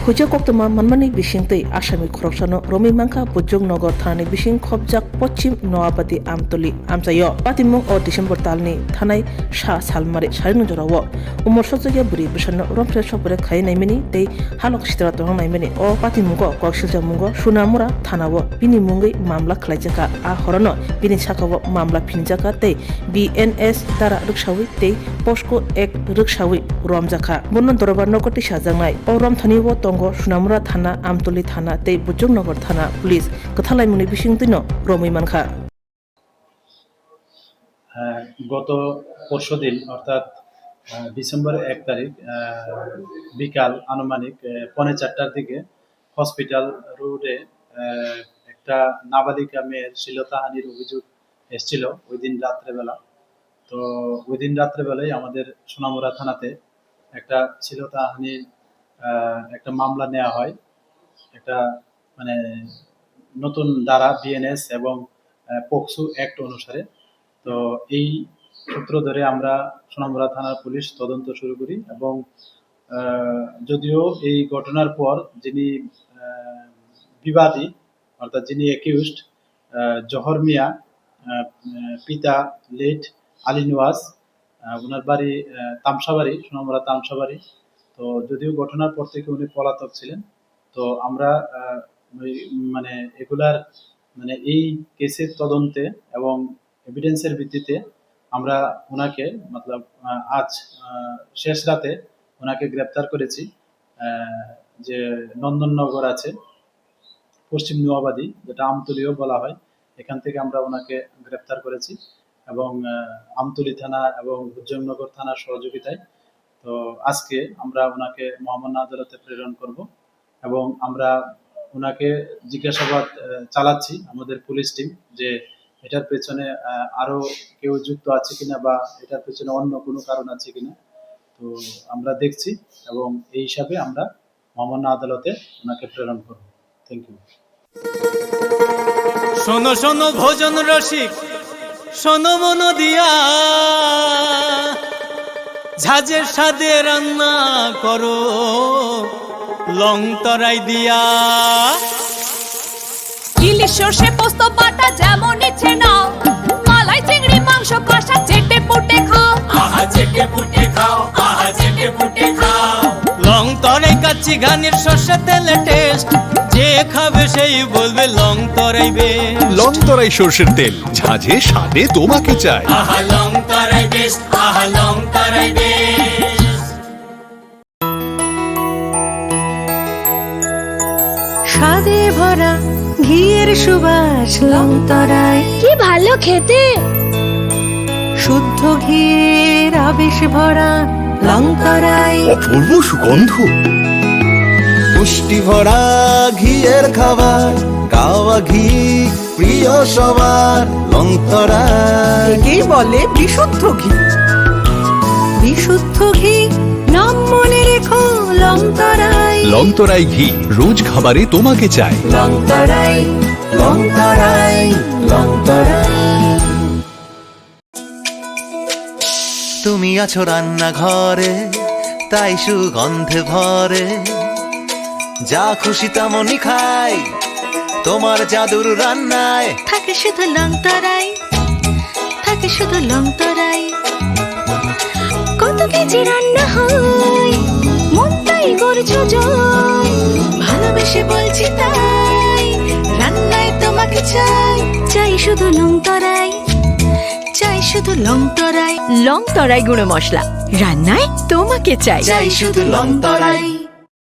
Huja koktama manmani bisingtei Asami khoroksano Romi Mangkha Bojongnagar Thani bising khobjak Pochim Noabadi Amtoli Amsayo Patimung o December talni Thanai Sha Salmari Saring Jorawo Umor Sojagia Buri Bisano Romfre Shopore Khai Naimini Dei Halok Sitra Tong Naimini o Patimungo Koksilja Mungo Sunamura Thanawo Bini Mungi Mamla Khlaijaka A Horono Bini Sakawo Mamla Pinjaka Dei BNS Dara Rukshawi Dei Posko Ek Rukshawi Romjaka Bonon Dorobar Nokoti Shajangai o Rom Thaniwo Tongo Sunamura Thana Amtoli Thana Dei Bojongnagar Thana Police Kathalai Muni Bisingtino Romi Mangkha গত পরশুদিন অর্থাৎ December 1 তারিখ বিকাল আনুমানিক 4:30টার দিকে hospital রোডে একটা নাবালিকা মেয়ের শ্লীলতাহানির অভিযোগ এসেছিল ওই দিন রাত্রেবেলা। তো ওই দিন রাত্রেবেলায় আমাদের সোনামুড়া থানাতে একটা শ্লীলতাহানির একটা মামলা নেওয়া হয়, একটা মানে নতুন ধারা বিএনএস এবং পোকসো অ্যাক্ট অনুসারে। তো এই সূত্র ধরে আমরা সোনামুড়া থানার পুলিশ তদন্ত শুরু করি এবং যদিও এই ঘটনার পর যিনি বিবাদী অর্থাৎ যিনি অ্যাকিউজড জহর মিয়া, পিতা লেট আলী নওয়াজ, ওনার বাড়ি তামসাবাড়ি, সোনামুড়া তামসাবাড়ি। তো যদিও ঘটনার পর থেকে উনি পলাতক ছিলেন, তো আমরা মানে এগুলার মানে এই কেসের তদন্তে এবং এভিডেন্সের ভিত্তিতে আমরা ওনাকে মতলব আজ শেষ রাতে ওনাকে গ্রেপ্তার করেছি। যে নন্দননগর আছে পশ্চিম নোয়াবাদী, যেটা আমতলিও বলা হয়, এখান থেকে আমরা ওনাকে গ্রেপ্তার করেছি এবং আমতলি থানা এবং বজরংনগর থানার সহযোগিতায়। তো আজকে আমরা ওনাকে মহামান্য আদালতে প্রেরণ করব এবং আমরা ওনাকে জিজ্ঞাসাবাদ চালাচ্ছি আমাদের পুলিশ টিম যে এটার পেছনে আরো কেউ যুক্ত আছে কিনা বা এটার পেছনে অন্য কোনো কারণ আছে কিনা। তো আমরা দেখছি এবং এই হিসাবে আমরা মহামান্য আদালতে ওনাকে প্রেরণ করব। Thank you. শোনো শোনো ভোজন রসিক, শোনো মন দিয়া, ঝাঁঝের স্বাদে রান্না করো লং তরাই দিয়া। ইলিশ সর্ষে পোস্ত বাটা যেমন ইচ্ছে নাও, মালাই চিংড়ি মাংস কষা চেটে পুটে খাও, আহা চেটে পুটে খাও, আহা চেটে পুটে খাও। লং তরাই কাচ্চি ঘানির সর্ষে তেলে টেস্ট, যে খাবে সেই বলবে লং তরাই বেশ। লং তরাই সর্ষের তেল, ঝাঁঝে স্বাদে তোমাকে চাই। আহা লং তরাই বেশ, আহা লং তরাই বেশ। স্বাদে ভরা ঘিয়ের সুবাস লং তরাই, কি ভালো খেতে। শুদ্ধ ঘিয়ের আবেশ ভরা লং তরাই, অপূর্ব সুগন্ধ, পুষ্টি ভরা ঘিয়ের খাবার, গাওয়া ঘি প্রিয় সবার লং তরাই। একেই বলে বিশুদ্ধ ঘি। বিশুদ্ধ ঘি নাম মনে রেখো লং তরাই। লং তরাই ঘি রোজ খাবারে তোমাকে চাই। লং তরাই, লং তরাই, লং তরাই। তুমি আছো রান্নাঘরে, তাই সুগন্ধে ভরে, যা খুশি তেমনই খাই তোমার জাদুর রান্নায়। থাকে শুধু লং তরাই, থাকে শুধু লং তরাই। কত কেজি রান্না হয়, মনটাই করছো জয়, ভালোবেসে বলছি তাই, রান্নায় তোমাকে চাই। চাই শুধু লং তরাই, চাই শুধু লং তরাই। লং তরাই গুঁড়ো মশলা, রান্নায় তোমাকে চাই। চাই শুধু লং তরাই।